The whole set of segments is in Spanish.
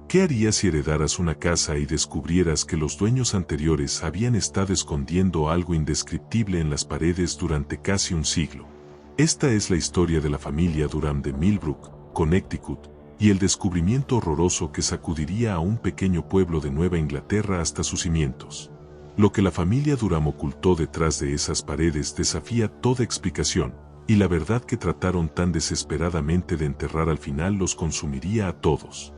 ¿Qué harías si heredaras una casa y descubrieras que los dueños anteriores habían estado escondiendo algo indescriptible en las paredes durante casi un siglo? Esta es la historia de la familia Durham de Millbrook, Connecticut, y el descubrimiento horroroso que sacudiría a un pequeño pueblo de Nueva Inglaterra hasta sus cimientos. Lo que la familia Durham ocultó detrás de esas paredes desafía toda explicación, y la verdad que trataron tan desesperadamente de enterrar al final los consumiría a todos.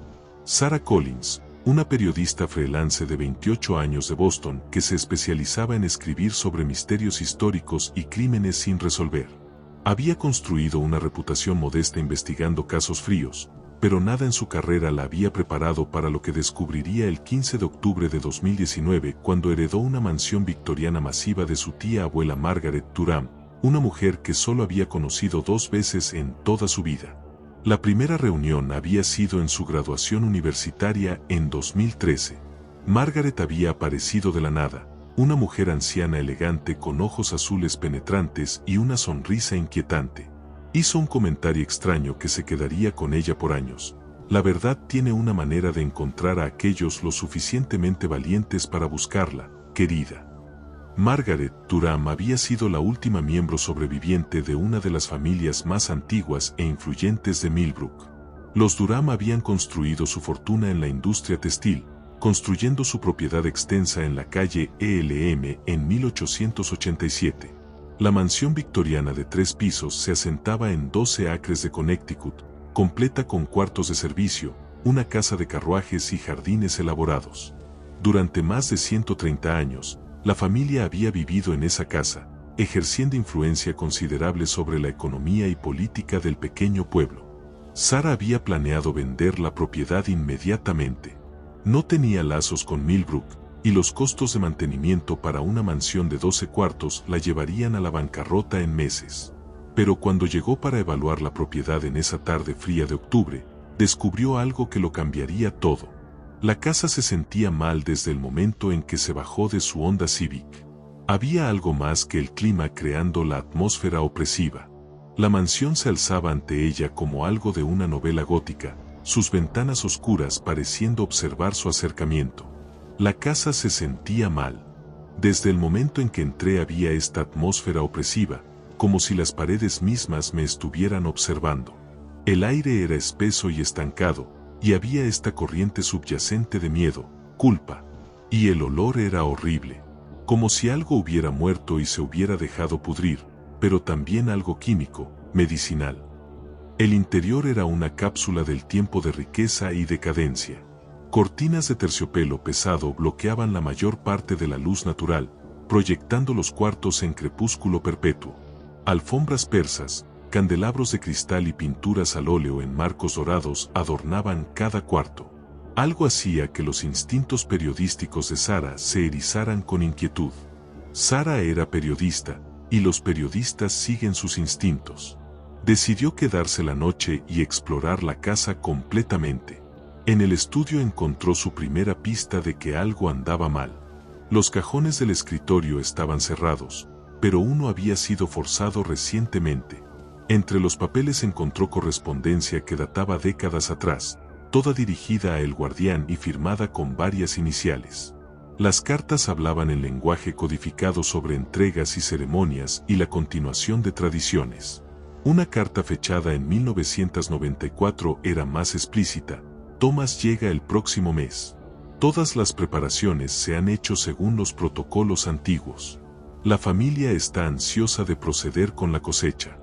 Sarah Collins, una periodista freelance de 28 años de Boston que se especializaba en escribir sobre misterios históricos y crímenes sin resolver. Había construido una reputación modesta investigando casos fríos, pero nada en su carrera la había preparado para lo que descubriría el 15 de octubre de 2019 cuando heredó una mansión victoriana masiva de su tía abuela Margaret Durham, una mujer que solo había conocido 2 veces en toda su vida. La primera reunión había sido en su graduación universitaria en 2013. Margaret había aparecido de la nada, una mujer anciana elegante con ojos azules penetrantes y una sonrisa inquietante. Hizo un comentario extraño que se quedaría con ella por años. La verdad tiene una manera de encontrar a aquellos lo suficientemente valientes para buscarla, querida. Margaret Durham había sido la última miembro sobreviviente de una de las familias más antiguas e influyentes de Millbrook. Los Durham habían construido su fortuna en la industria textil, construyendo su propiedad extensa en la calle Elm en 1887. La mansión victoriana de 3 pisos se asentaba en 12 acres de Connecticut, completa con cuartos de servicio, una casa de carruajes y jardines elaborados. Durante más de 130 años, la familia había vivido en esa casa, ejerciendo influencia considerable sobre la economía y política del pequeño pueblo. Sarah había planeado vender la propiedad inmediatamente. No tenía lazos con Millbrook, y los costos de mantenimiento para una mansión de 12 cuartos la llevarían a la bancarrota en meses. Pero cuando llegó para evaluar la propiedad en esa tarde fría de octubre, descubrió algo que lo cambiaría todo. La casa se sentía mal desde el momento en que se bajó de su Honda Civic. Había algo más que el clima creando la atmósfera opresiva. La mansión se alzaba ante ella como algo de una novela gótica, sus ventanas oscuras pareciendo observar su acercamiento. La casa se sentía mal. Desde el momento en que entré había esta atmósfera opresiva, como si las paredes mismas me estuvieran observando. El aire era espeso y estancado, y había esta corriente subyacente de miedo, culpa. Y el olor era horrible, como si algo hubiera muerto y se hubiera dejado pudrir, pero también algo químico, medicinal. El interior era una cápsula del tiempo de riqueza y decadencia. Cortinas de terciopelo pesado bloqueaban la mayor parte de la luz natural, proyectando los cuartos en crepúsculo perpetuo. Alfombras persas, candelabros de cristal y pinturas al óleo en marcos dorados adornaban cada cuarto. Algo hacía que los instintos periodísticos de Sarah se erizaran con inquietud. Sarah era periodista, y los periodistas siguen sus instintos. Decidió quedarse la noche y explorar la casa completamente. En el estudio encontró su primera pista de que algo andaba mal. Los cajones del escritorio estaban cerrados, pero uno había sido forzado recientemente. Entre los papeles encontró correspondencia que databa décadas atrás, toda dirigida a El Guardián y firmada con varias iniciales. Las cartas hablaban en lenguaje codificado sobre entregas y ceremonias y la continuación de tradiciones. Una carta fechada en 1994 era más explícita: Thomas llega el próximo mes. Todas las preparaciones se han hecho según los protocolos antiguos. La familia está ansiosa de proceder con la cosecha.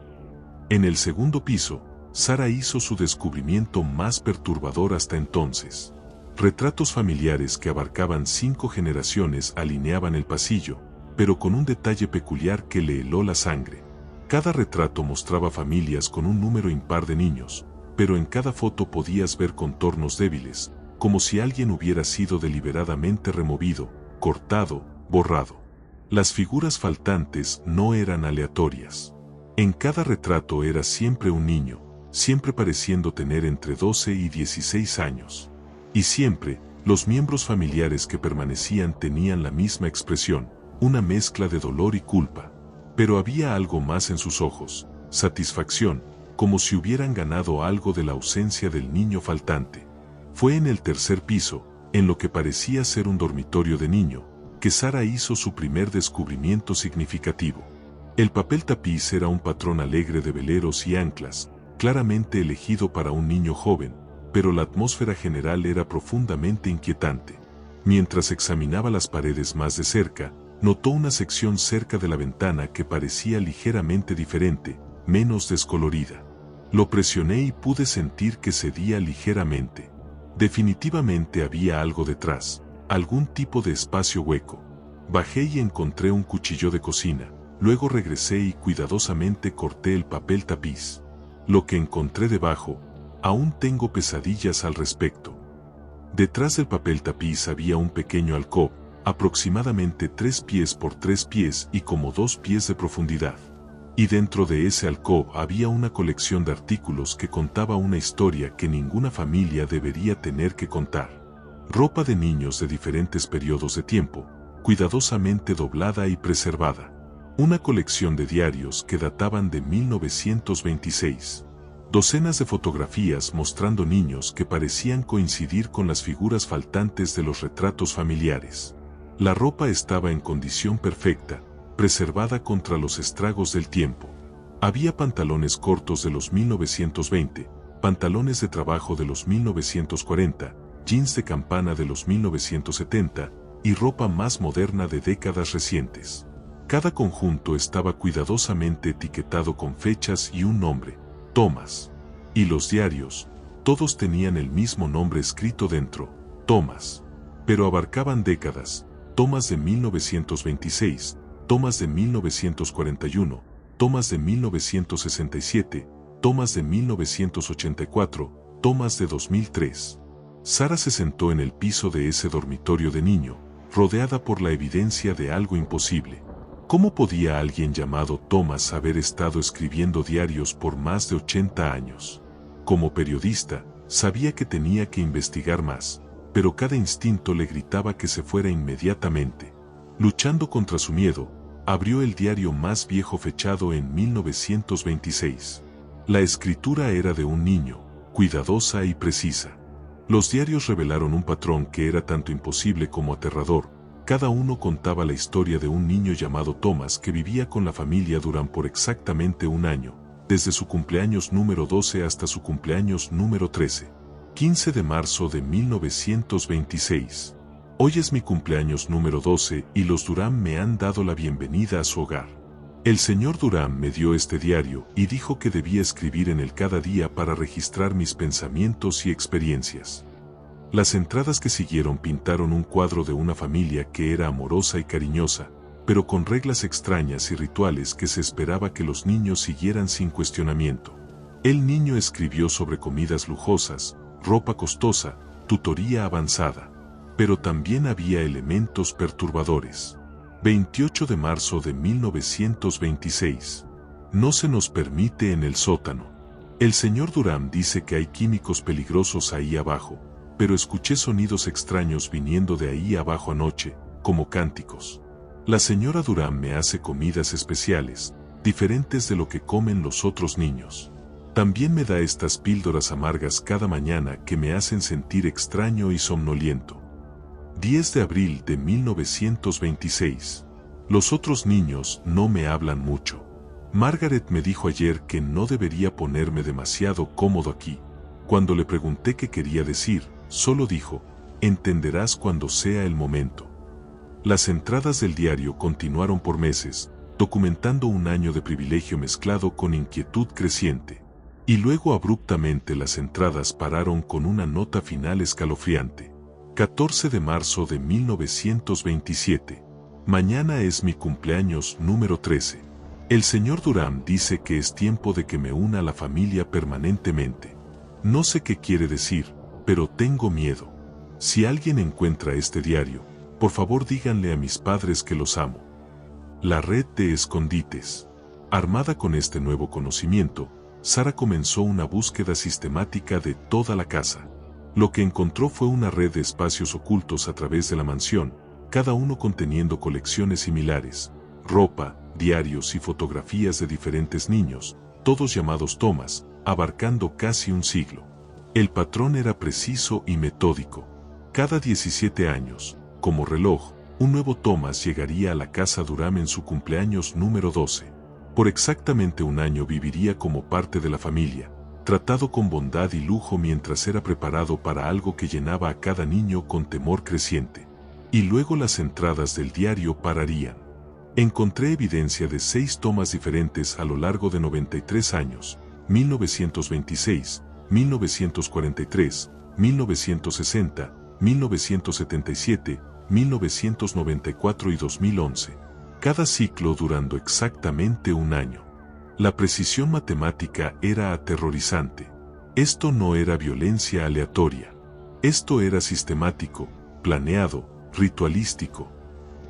En el segundo piso, Sarah hizo su descubrimiento más perturbador hasta entonces. Retratos familiares que abarcaban 5 generaciones alineaban el pasillo, pero con un detalle peculiar que le heló la sangre. Cada retrato mostraba familias con un número impar de niños, pero en cada foto podías ver contornos débiles, como si alguien hubiera sido deliberadamente removido, cortado, borrado. Las figuras faltantes no eran aleatorias. En cada retrato era siempre un niño, siempre pareciendo tener entre 12 y 16 años. Y siempre, los miembros familiares que permanecían tenían la misma expresión, una mezcla de dolor y culpa. Pero había algo más en sus ojos, satisfacción, como si hubieran ganado algo de la ausencia del niño faltante. Fue en el tercer piso, en lo que parecía ser un dormitorio de niño, que Sara hizo su primer descubrimiento significativo. El papel tapiz era un patrón alegre de veleros y anclas, claramente elegido para un niño joven, pero la atmósfera general era profundamente inquietante. Mientras examinaba las paredes más de cerca, notó una sección cerca de la ventana que parecía ligeramente diferente, menos descolorida. Lo presioné y pude sentir que cedía ligeramente. Definitivamente había algo detrás, algún tipo de espacio hueco. Bajé y encontré un cuchillo de cocina, luego regresé y cuidadosamente corté el papel tapiz. Lo que encontré debajo, aún tengo pesadillas al respecto. Detrás del papel tapiz había un pequeño alcob, aproximadamente 3 pies por 3 pies y como 2 pies de profundidad. Y dentro de ese alcob había una colección de artículos que contaba una historia que ninguna familia debería tener que contar. Ropa de niños de diferentes periodos de tiempo, cuidadosamente doblada y preservada. Una colección de diarios que databan de 1926. Docenas de fotografías mostrando niños que parecían coincidir con las figuras faltantes de los retratos familiares. La ropa estaba en condición perfecta, preservada contra los estragos del tiempo. Había pantalones cortos de los 1920, pantalones de trabajo de los 1940, jeans de campana de los 1970 y ropa más moderna de décadas recientes. Cada conjunto estaba cuidadosamente etiquetado con fechas y un nombre, Thomas. Y los diarios, todos tenían el mismo nombre escrito dentro, Thomas. Pero abarcaban décadas, Thomas de 1926, Thomas de 1941, Thomas de 1967, Thomas de 1984, Thomas de 2003. Sara se sentó en el piso de ese dormitorio de niño, rodeada por la evidencia de algo imposible. ¿Cómo podía alguien llamado Thomas haber estado escribiendo diarios por más de 80 años? Como periodista, sabía que tenía que investigar más, pero cada instinto le gritaba que se fuera inmediatamente. Luchando contra su miedo, abrió el diario más viejo fechado en 1926. La escritura era de un niño, cuidadosa y precisa. Los diarios revelaron un patrón que era tanto imposible como aterrador. Cada uno contaba la historia de un niño llamado Thomas que vivía con la familia Durán por exactamente un año, desde su cumpleaños número 12 hasta su cumpleaños número 13. 15 de marzo de 1926. Hoy es mi cumpleaños número 12 y los Durán me han dado la bienvenida a su hogar. El señor Durán me dio este diario y dijo que debía escribir en él cada día para registrar mis pensamientos y experiencias. Las entradas que siguieron pintaron un cuadro de una familia que era amorosa y cariñosa, pero con reglas extrañas y rituales que se esperaba que los niños siguieran sin cuestionamiento. El niño escribió sobre comidas lujosas, ropa costosa, tutoría avanzada. Pero también había elementos perturbadores. 28 de marzo de 1926. No se nos permite en el sótano. El señor Durán dice que hay químicos peligrosos ahí abajo, pero escuché sonidos extraños viniendo de ahí abajo anoche, como cánticos. La señora Durán me hace comidas especiales, diferentes de lo que comen los otros niños. También me da estas píldoras amargas cada mañana que me hacen sentir extraño y somnoliento. 10 de abril de 1926. Los otros niños no me hablan mucho. Margaret me dijo ayer que no debería ponerme demasiado cómodo aquí. Cuando le pregunté qué quería decir, solo dijo, entenderás cuando sea el momento. Las entradas del diario continuaron por meses, documentando un año de privilegio mezclado con inquietud creciente. Y luego abruptamente las entradas pararon con una nota final escalofriante. 14 de marzo de 1927. Mañana es mi cumpleaños número 13. El señor Durán dice que es tiempo de que me una a la familia permanentemente. No sé qué quiere decir, pero tengo miedo. Si alguien encuentra este diario, por favor díganle a mis padres que los amo. La red de escondites. Armada con este nuevo conocimiento, Sara comenzó una búsqueda sistemática de toda la casa. Lo que encontró fue una red de espacios ocultos a través de la mansión, cada uno conteniendo colecciones similares, ropa, diarios y fotografías de diferentes niños, todos llamados Thomas, abarcando casi un siglo. El patrón era preciso y metódico. Cada 17 años, como reloj, un nuevo Thomas llegaría a la casa Durham en su cumpleaños número 12. Por exactamente un año viviría como parte de la familia, tratado con bondad y lujo mientras era preparado para algo que llenaba a cada niño con temor creciente. Y luego las entradas del diario pararían. Encontré evidencia de 6 Thomas diferentes a lo largo de 93 años, 1926, 1943, 1960, 1977, 1994 y 2011. Cada ciclo durando exactamente un año. La precisión matemática era aterrorizante. Esto no era violencia aleatoria. Esto era sistemático, planeado, ritualístico.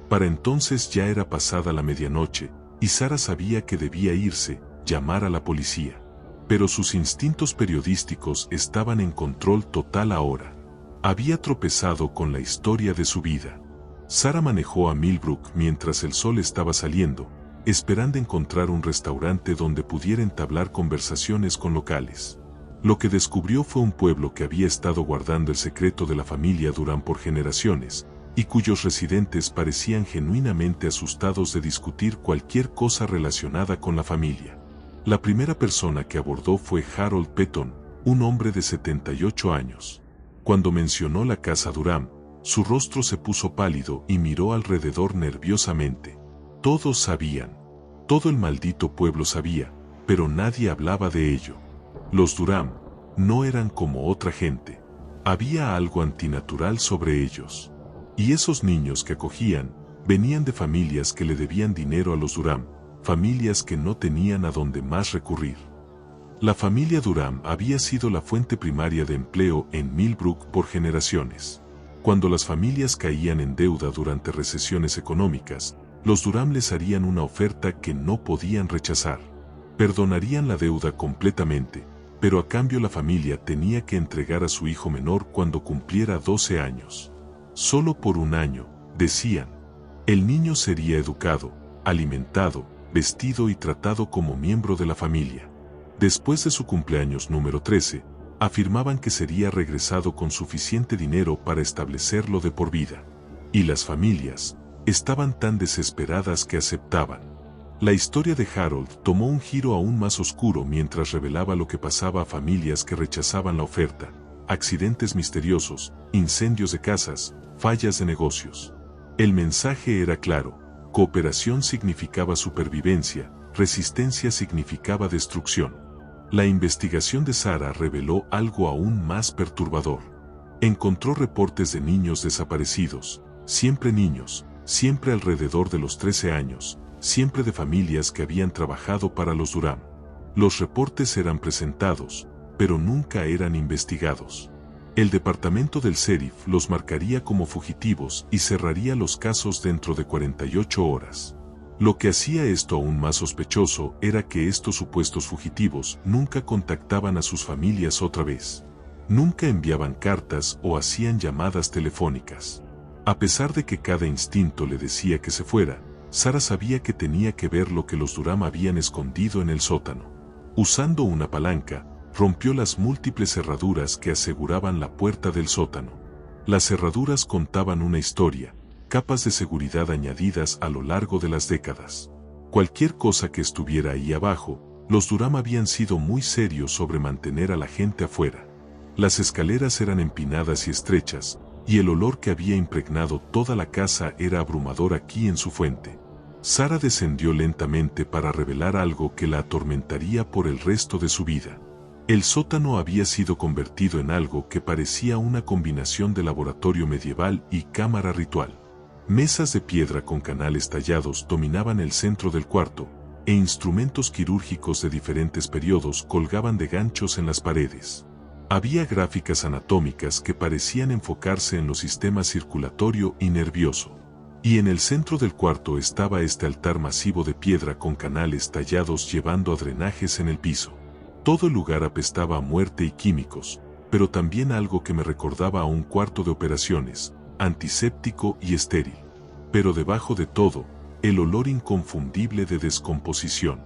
Para entonces ya era pasada la medianoche, y Sara sabía que debía irse, llamar a la policía. Pero sus instintos periodísticos estaban en control total ahora. Había tropezado con la historia de su vida. Sara manejó a Millbrook mientras el sol estaba saliendo, esperando encontrar un restaurante donde pudiera entablar conversaciones con locales. Lo que descubrió fue un pueblo que había estado guardando el secreto de la familia Durham por generaciones, y cuyos residentes parecían genuinamente asustados de discutir cualquier cosa relacionada con la familia. La primera persona que abordó fue Harold Petton, un hombre de 78 años. Cuando mencionó la casa Durham, su rostro se puso pálido y miró alrededor nerviosamente. Todos sabían. Todo el maldito pueblo sabía, pero nadie hablaba de ello. Los Durham no eran como otra gente. Había algo antinatural sobre ellos. Y esos niños que acogían, venían de familias que le debían dinero a los Durham, familias que no tenían a dónde más recurrir. La familia Durham había sido la fuente primaria de empleo en Millbrook por generaciones. Cuando las familias caían en deuda durante recesiones económicas, los Durham les harían una oferta que no podían rechazar. Perdonarían la deuda completamente, pero a cambio la familia tenía que entregar a su hijo menor cuando cumpliera 12 años. Solo por un año, decían. El niño sería educado, alimentado, vestido y tratado como miembro de la familia. Después de su cumpleaños número 13, afirmaban que sería regresado con suficiente dinero para establecerlo de por vida. Y las familias estaban tan desesperadas que aceptaban. La historia de Harold tomó un giro aún más oscuro mientras revelaba lo que pasaba a familias que rechazaban la oferta: accidentes misteriosos, incendios de casas, fallas de negocios. El mensaje era claro: cooperación significaba supervivencia, resistencia significaba destrucción. La investigación de Sara reveló algo aún más perturbador. Encontró reportes de niños desaparecidos, siempre niños, siempre alrededor de los 13 años, siempre de familias que habían trabajado para los Durham. Los reportes eran presentados, pero nunca eran investigados. El departamento del sheriff los marcaría como fugitivos y cerraría los casos dentro de 48 horas. Lo que hacía esto aún más sospechoso era que estos supuestos fugitivos nunca contactaban a sus familias otra vez. Nunca enviaban cartas o hacían llamadas telefónicas. A pesar de que cada instinto le decía que se fuera, Sara sabía que tenía que ver lo que los Durham habían escondido en el sótano. Usando una palanca, rompió las múltiples cerraduras que aseguraban la puerta del sótano. Las cerraduras contaban una historia, capas de seguridad añadidas a lo largo de las décadas. Cualquier cosa que estuviera ahí abajo, los Durham habían sido muy serios sobre mantener a la gente afuera. Las escaleras eran empinadas y estrechas, y el olor que había impregnado toda la casa era abrumador aquí en su fuente. Sara descendió lentamente para revelar algo que la atormentaría por el resto de su vida. El sótano había sido convertido en algo que parecía una combinación de laboratorio medieval y cámara ritual. Mesas de piedra con canales tallados dominaban el centro del cuarto, e instrumentos quirúrgicos de diferentes periodos colgaban de ganchos en las paredes. Había gráficas anatómicas que parecían enfocarse en los sistemas circulatorio y nervioso. Y en el centro del cuarto estaba este altar masivo de piedra con canales tallados llevando a drenajes en el piso. Todo el lugar apestaba a muerte y químicos, pero también algo que me recordaba a un cuarto de operaciones, antiséptico y estéril. Pero debajo de todo, el olor inconfundible de descomposición.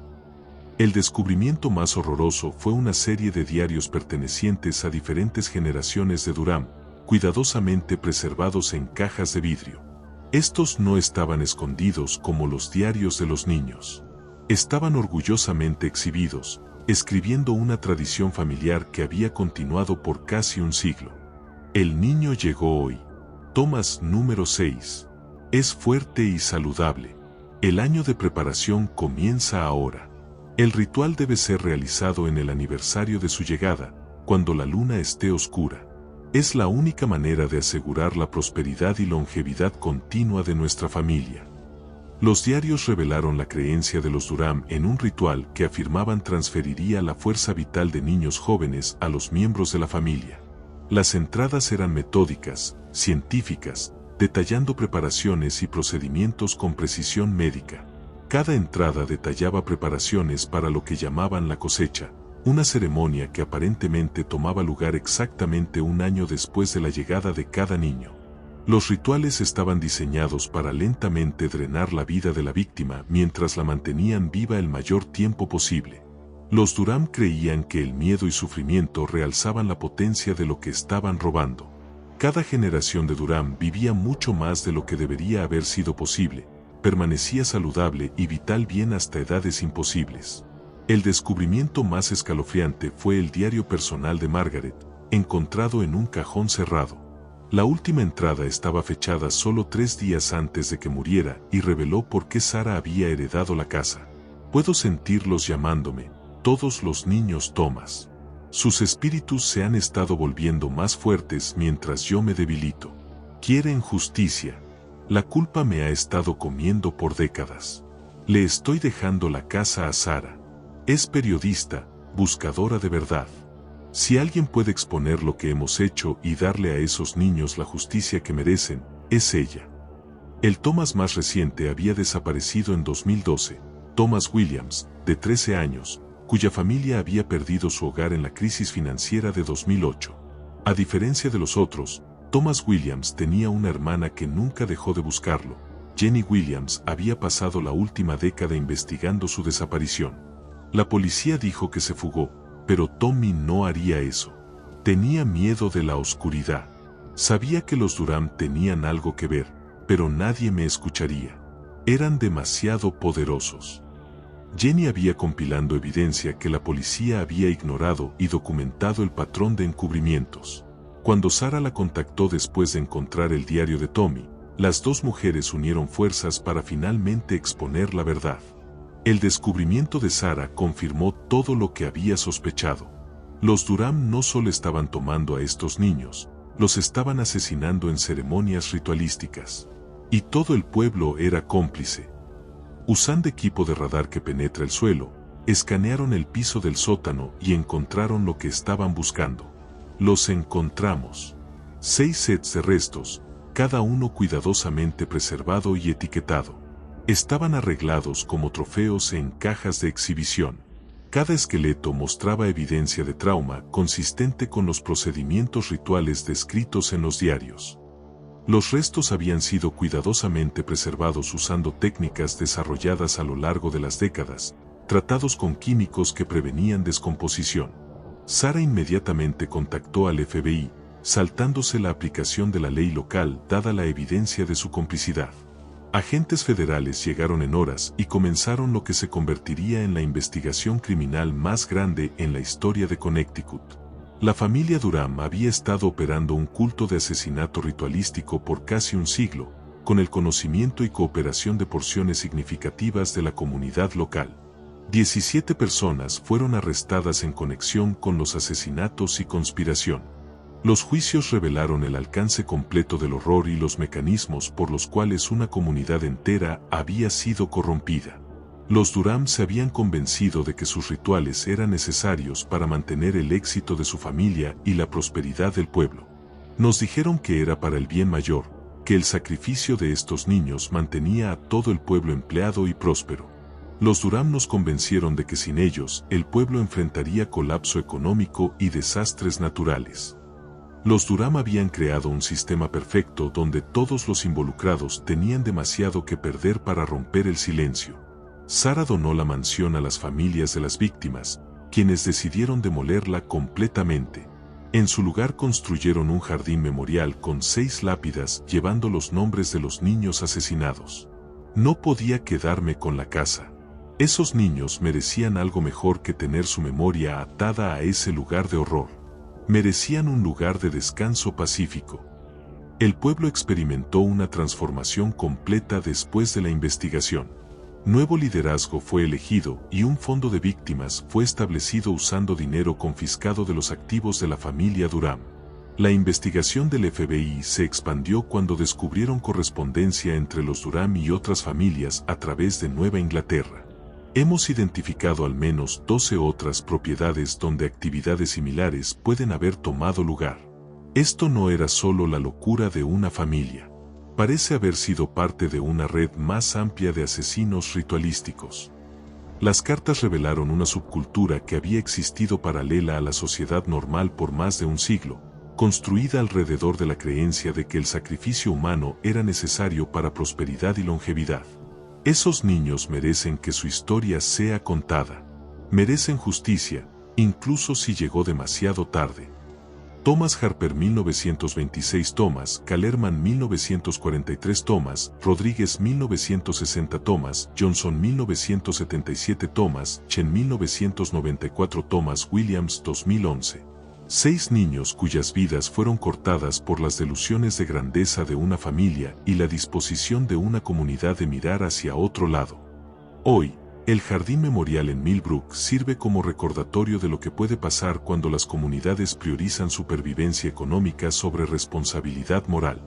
El descubrimiento más horroroso fue una serie de diarios pertenecientes a diferentes generaciones de Durham, cuidadosamente preservados en cajas de vidrio. Estos no estaban escondidos como los diarios de los niños. Estaban orgullosamente exhibidos, escribiendo una tradición familiar que había continuado por casi un siglo. El niño llegó hoy. Thomas número 6. Es fuerte y saludable. El año de preparación comienza ahora. El ritual debe ser realizado en el aniversario de su llegada, cuando la luna esté oscura. Es la única manera de asegurar la prosperidad y longevidad continua de nuestra familia. Los diarios revelaron la creencia de los Durham en un ritual que afirmaban transferiría la fuerza vital de niños jóvenes a los miembros de la familia. Las entradas eran metódicas, científicas, detallando preparaciones y procedimientos con precisión médica. Cada entrada detallaba preparaciones para lo que llamaban la cosecha, una ceremonia que aparentemente tomaba lugar exactamente un año después de la llegada de cada niño. Los rituales estaban diseñados para lentamente drenar la vida de la víctima mientras la mantenían viva el mayor tiempo posible. Los Durham creían que el miedo y sufrimiento realzaban la potencia de lo que estaban robando. Cada generación de Durham vivía mucho más de lo que debería haber sido posible, permanecía saludable y vital bien hasta edades imposibles. El descubrimiento más escalofriante fue el diario personal de Margaret, encontrado en un cajón cerrado. La última entrada estaba fechada solo 3 días antes de que muriera y reveló por qué Sarah había heredado la casa. Puedo sentirlos llamándome, todos los niños Thomas. Sus espíritus se han estado volviendo más fuertes mientras yo me debilito. Quieren justicia. La culpa me ha estado comiendo por décadas. Le estoy dejando la casa a Sarah. Es periodista, buscadora de verdad. Si alguien puede exponer lo que hemos hecho y darle a esos niños la justicia que merecen, es ella. El Thomas más reciente había desaparecido en 2012, Thomas Williams, de 13 años, cuya familia había perdido su hogar en la crisis financiera de 2008. A diferencia de los otros, Thomas Williams tenía una hermana que nunca dejó de buscarlo. Jenny Williams había pasado la última década investigando su desaparición. La policía dijo que se fugó, pero Tommy no haría eso. Tenía miedo de la oscuridad. Sabía que los Durham tenían algo que ver, pero nadie me escucharía. Eran demasiado poderosos. Jenny había compilando evidencia que la policía había ignorado y documentado el patrón de encubrimientos. Cuando Sarah la contactó después de encontrar el diario de Tommy, las dos mujeres unieron fuerzas para finalmente exponer la verdad. El descubrimiento de Sarah confirmó todo lo que había sospechado. Los Durham no solo estaban tomando a estos niños, los estaban asesinando en ceremonias ritualísticas. Y todo el pueblo era cómplice. Usando equipo de radar que penetra el suelo, escanearon el piso del sótano y encontraron lo que estaban buscando. Los encontramos. 6 sets de restos, cada uno cuidadosamente preservado y etiquetado. Estaban arreglados como trofeos en cajas de exhibición. Cada esqueleto mostraba evidencia de trauma consistente con los procedimientos rituales descritos en los diarios. Los restos habían sido cuidadosamente preservados usando técnicas desarrolladas a lo largo de las décadas, tratados con químicos que prevenían descomposición. Sarah inmediatamente contactó al FBI, saltándose la aplicación de la ley local dada la evidencia de su complicidad. Agentes federales llegaron en horas y comenzaron lo que se convertiría en la investigación criminal más grande en la historia de Connecticut. La familia Durham había estado operando un culto de asesinato ritualístico por casi un siglo, con el conocimiento y cooperación de porciones significativas de la comunidad local. 17 personas fueron arrestadas en conexión con los asesinatos y conspiración. Los juicios revelaron el alcance completo del horror y los mecanismos por los cuales una comunidad entera había sido corrompida. Los Durham se habían convencido de que sus rituales eran necesarios para mantener el éxito de su familia y la prosperidad del pueblo. Nos dijeron que era para el bien mayor, que el sacrificio de estos niños mantenía a todo el pueblo empleado y próspero. Los Durham nos convencieron de que sin ellos el pueblo enfrentaría colapso económico y desastres naturales. Los Durham habían creado un sistema perfecto donde todos los involucrados tenían demasiado que perder para romper el silencio. Sara donó la mansión a las familias de las víctimas, quienes decidieron demolerla completamente. En su lugar construyeron un jardín memorial con 6 lápidas llevando los nombres de los niños asesinados. No podía quedarme con la casa. Esos niños merecían algo mejor que tener su memoria atada a ese lugar de horror. Merecían un lugar de descanso pacífico. El pueblo experimentó una transformación completa después de la investigación. Nuevo liderazgo fue elegido y un fondo de víctimas fue establecido usando dinero confiscado de los activos de la familia Durham. La investigación del FBI se expandió cuando descubrieron correspondencia entre los Durham y otras familias a través de Nueva Inglaterra. Hemos identificado al menos 12 otras propiedades donde actividades similares pueden haber tomado lugar. Esto no era solo la locura de una familia. Parece haber sido parte de una red más amplia de asesinos ritualísticos. Las cartas revelaron una subcultura que había existido paralela a la sociedad normal por más de un siglo, construida alrededor de la creencia de que el sacrificio humano era necesario para prosperidad y longevidad. Esos niños merecen que su historia sea contada. Merecen justicia, incluso si llegó demasiado tarde. Thomas Harper 1926 Thomas, Kellerman 1943 Thomas, Rodríguez 1960 Thomas, Johnson 1977 Thomas, Chen 1994 Thomas Williams 2011. 6 niños cuyas vidas fueron cortadas por las delusiones de grandeza de una familia y la disposición de una comunidad de mirar hacia otro lado. Hoy, el Jardín Memorial en Millbrook sirve como recordatorio de lo que puede pasar cuando las comunidades priorizan supervivencia económica sobre responsabilidad moral.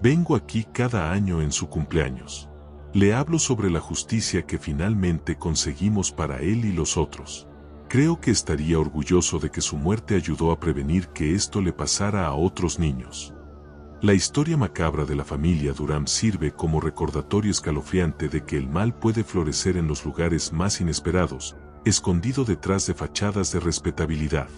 Vengo aquí cada año en su cumpleaños. Le hablo sobre la justicia que finalmente conseguimos para él y los otros. Creo que estaría orgulloso de que su muerte ayudó a prevenir que esto le pasara a otros niños. La historia macabra de la familia Durham sirve como recordatorio escalofriante de que el mal puede florecer en los lugares más inesperados, escondido detrás de fachadas de respetabilidad.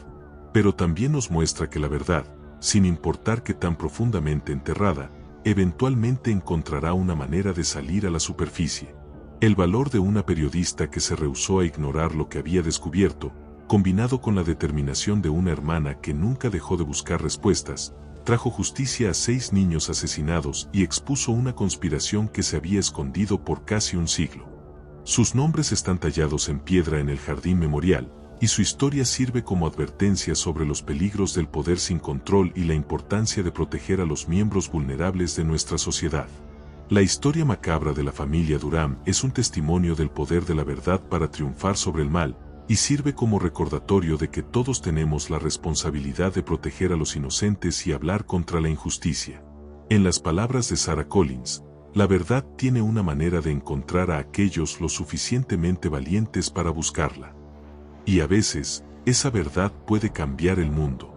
Pero también nos muestra que la verdad, sin importar qué tan profundamente enterrada, eventualmente encontrará una manera de salir a la superficie. El valor de una periodista que se rehusó a ignorar lo que había descubierto, combinado con la determinación de una hermana que nunca dejó de buscar respuestas, trajo justicia a 6 niños asesinados y expuso una conspiración que se había escondido por casi un siglo. Sus nombres están tallados en piedra en el Jardín Memorial, y su historia sirve como advertencia sobre los peligros del poder sin control y la importancia de proteger a los miembros vulnerables de nuestra sociedad. La historia macabra de la familia Durham es un testimonio del poder de la verdad para triunfar sobre el mal, y sirve como recordatorio de que todos tenemos la responsabilidad de proteger a los inocentes y hablar contra la injusticia. En las palabras de Sarah Collins, la verdad tiene una manera de encontrar a aquellos lo suficientemente valientes para buscarla. Y a veces, esa verdad puede cambiar el mundo.